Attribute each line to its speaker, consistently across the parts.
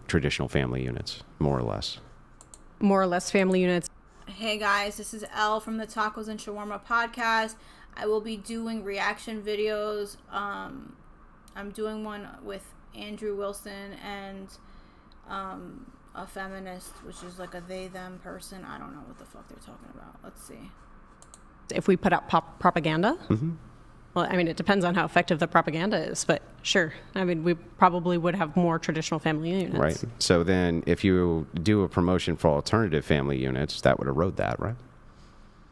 Speaker 1: traditional family units, more or less.
Speaker 2: More or less family units.
Speaker 3: Hey guys, this is Elle from the Tacos and Shawarma podcast. I will be doing reaction videos. I'm doing one with Andrew Wilson and a feminist, which is like a they them person. I don't know what the fuck they're talking about. Let's see.
Speaker 2: If we put out propaganda?
Speaker 1: Mm-hmm.
Speaker 2: Well, I mean, it depends on how effective the propaganda is, but sure. I mean, we probably would have more traditional family units.
Speaker 1: Right. So then if you do a promotion for alternative family units, that would erode that, right?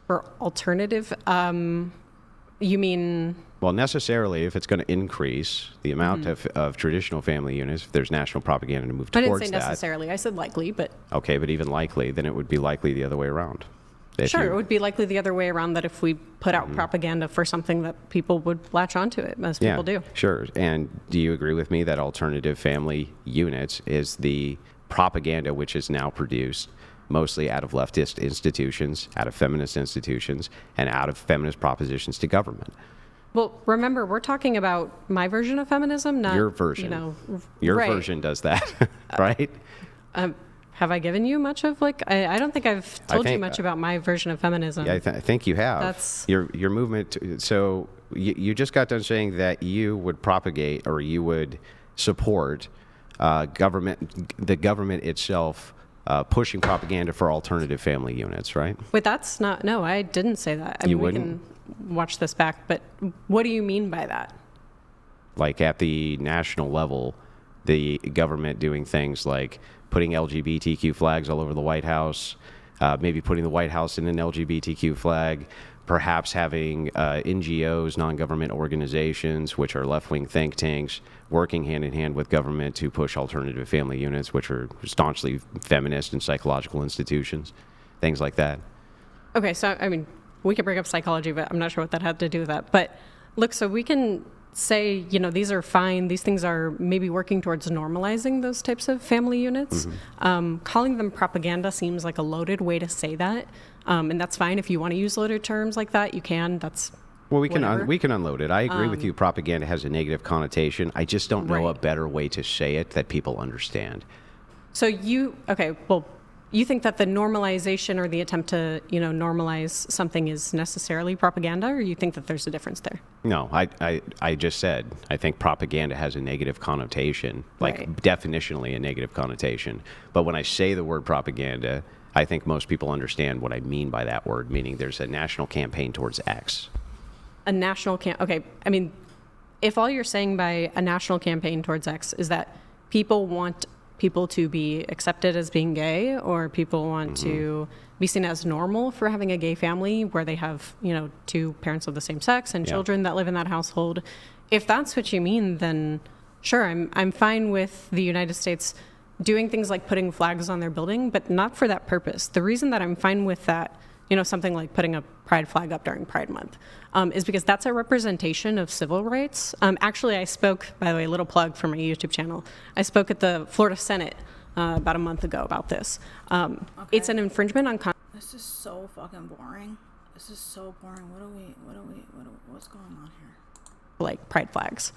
Speaker 2: For alternative, you mean...
Speaker 1: Well, necessarily, if it's going to increase the amount of traditional family units, if there's national propaganda to move towards that.
Speaker 2: I didn't say necessarily. I said likely, but...
Speaker 1: Okay, but even likely, then it would be likely the other way around.
Speaker 2: Sure, it would be likely the other way around, that if we put out propaganda for something, that people would latch onto it, as people do.
Speaker 1: Sure. And do you agree with me that alternative family units is the propaganda which is now produced mostly out of leftist institutions, out of feminist institutions, and out of feminist propositions to government?
Speaker 2: Well, remember, we're talking about my version of feminism, not
Speaker 1: your version. Your
Speaker 2: right.
Speaker 1: version does that, right?
Speaker 2: Have I given you much of, like, I don't think I've told you much about my version of feminism.
Speaker 1: Yeah, I think you have.
Speaker 2: That's
Speaker 1: your movement. So you just got done saying that you would propagate, or you would support the government itself pushing propaganda for alternative family units, right?
Speaker 2: Wait, that's not, no, I didn't say that. I mean,
Speaker 1: wouldn't?
Speaker 2: we can watch this back, but what do you mean by that?
Speaker 1: Like at the national level, the government doing things like putting LGBTQ flags all over the White House, maybe putting the White House in an LGBTQ flag, perhaps having NGOs, non-government organizations, which are left-wing think tanks, working hand-in-hand with government to push alternative family units, which are staunchly feminist and psychological institutions, things like that.
Speaker 2: Okay, so, I mean, we could bring up psychology, but I'm not sure what that had to do with that. But look, so we can say, these are fine, these things are maybe working towards normalizing those types of family units. Calling them propaganda seems like a loaded way to say that, and that's fine. If you want to use loaded terms like that, you can. That's
Speaker 1: well, we can unload it. I agree with you. Propaganda has a negative connotation. I just don't know a better way to say it that people understand.
Speaker 2: So you think that the normalization or the attempt to, normalize something is necessarily propaganda, or you think that there's a difference there?
Speaker 1: No, I just said, I think propaganda has a negative connotation, definitionally a negative connotation. But when I say the word propaganda, I think most people understand what I mean by that word, meaning there's a national campaign towards X.
Speaker 2: A national okay, I mean, if all you're saying by a national campaign towards X is that people want people to be accepted as being gay, or people want to be seen as normal for having a gay family where they have, two parents of the same sex and children that live in that household. If that's what you mean, then sure, I'm fine with the United States doing things like putting flags on their building, but not for that purpose. The reason that I'm fine with that, something like putting a pride flag up during Pride Month, is because that's a representation of civil rights. Actually, I spoke, by the way, a little plug for my YouTube channel. I spoke at the Florida Senate about a month ago about this. It's an infringement on...
Speaker 3: This is so fucking boring. This is so boring. What's going on here?
Speaker 2: Like pride flags.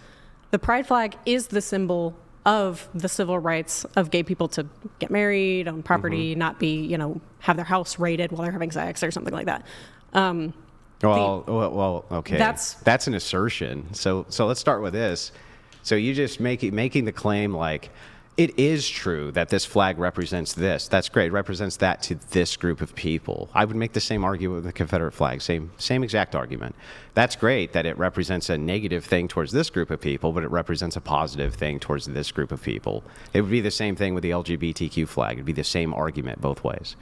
Speaker 2: The pride flag is the symbol of the civil rights of gay people to get married, own property, not be, have their house raided while they're having sex or something like that.
Speaker 1: Okay. That's an assertion. So let's start with this. So you just making the claim like, it is true that this flag represents this. That's great. It represents that to this group of people. I would make the same argument with the Confederate flag. Same exact argument. That's great that it represents a negative thing towards this group of people, but it represents a positive thing towards this group of people. It would be the same thing with the LGBTQ flag. It'd be the same argument both ways.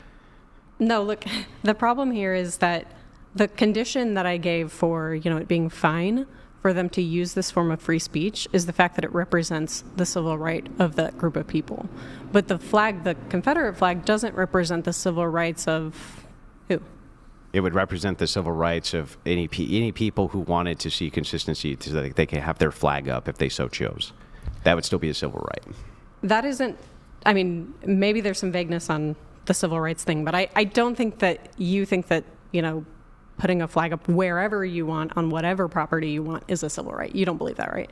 Speaker 2: No, look, the problem here is that the condition that I gave for, it being fine for them to use this form of free speech is the fact that it represents the civil right of that group of people. But the flag, the Confederate flag, doesn't represent the civil rights of who?
Speaker 1: It would represent the civil rights of any people who wanted to see consistency so that they can have their flag up if they so chose. That would still be a civil right.
Speaker 2: That isn't, I mean, maybe there's some vagueness on the civil rights thing, but I don't think that you think that, putting a flag up wherever you want on whatever property you want is a civil right. You don't believe that, right?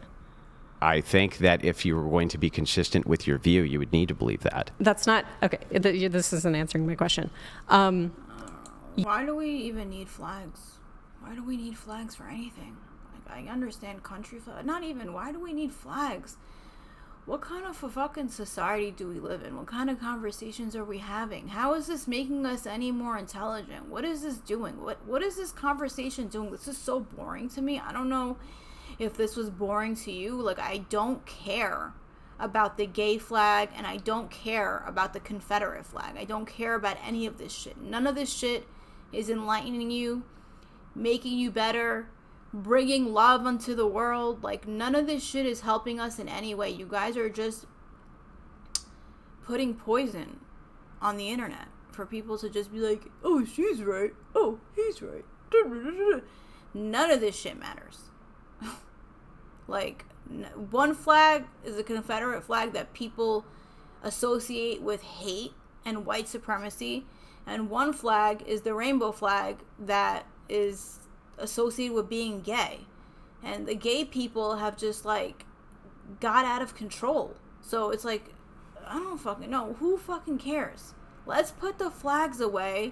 Speaker 1: I think that if you were going to be consistent with your view, you would need to believe that.
Speaker 2: That's not okay. This isn't answering my question.
Speaker 3: Why do we even need flags? Why do we need flags for anything? Like, I understand country flag. Not even. Why do we need flags? What kind of a fucking society do we live in? What kind of conversations are we having? How is this making us any more intelligent? What is this doing? What is this conversation doing? This is so boring to me. I don't know if this was boring to you. Like, I don't care about the gay flag, and I don't care about the Confederate flag. I don't care about any of this shit. None of this shit is enlightening you, making you better, bringing love unto the world. Like, none of this shit is helping us in any way. You guys are just putting poison on the internet for people to just be like, oh, she's right, oh, he's right. None of this shit matters. Like, one flag is a Confederate flag that people associate with hate and white supremacy, and one flag is the rainbow flag that is associated with being gay. And the gay people have just, like, got out of control. So it's like, I don't fucking know. Who fucking cares? Let's put the flags away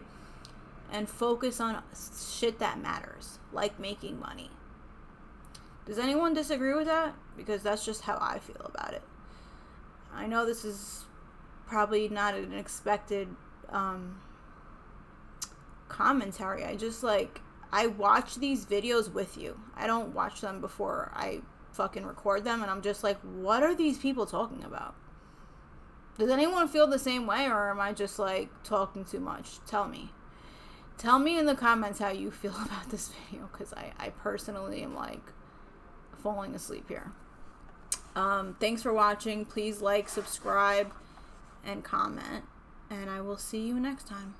Speaker 3: and focus on shit that matters, like making money. Does anyone disagree with that? Because that's just how I feel about it. I know this is probably not an expected commentary. I watch these videos with you. I don't watch them before I fucking record them, and I'm just like, what are these people talking about? Does anyone feel the same way, or am I just, like, talking too much? Tell me. Tell me in the comments how you feel about this video, because I personally am, like, falling asleep here. Thanks for watching. Please like, subscribe, and comment, and I will see you next time.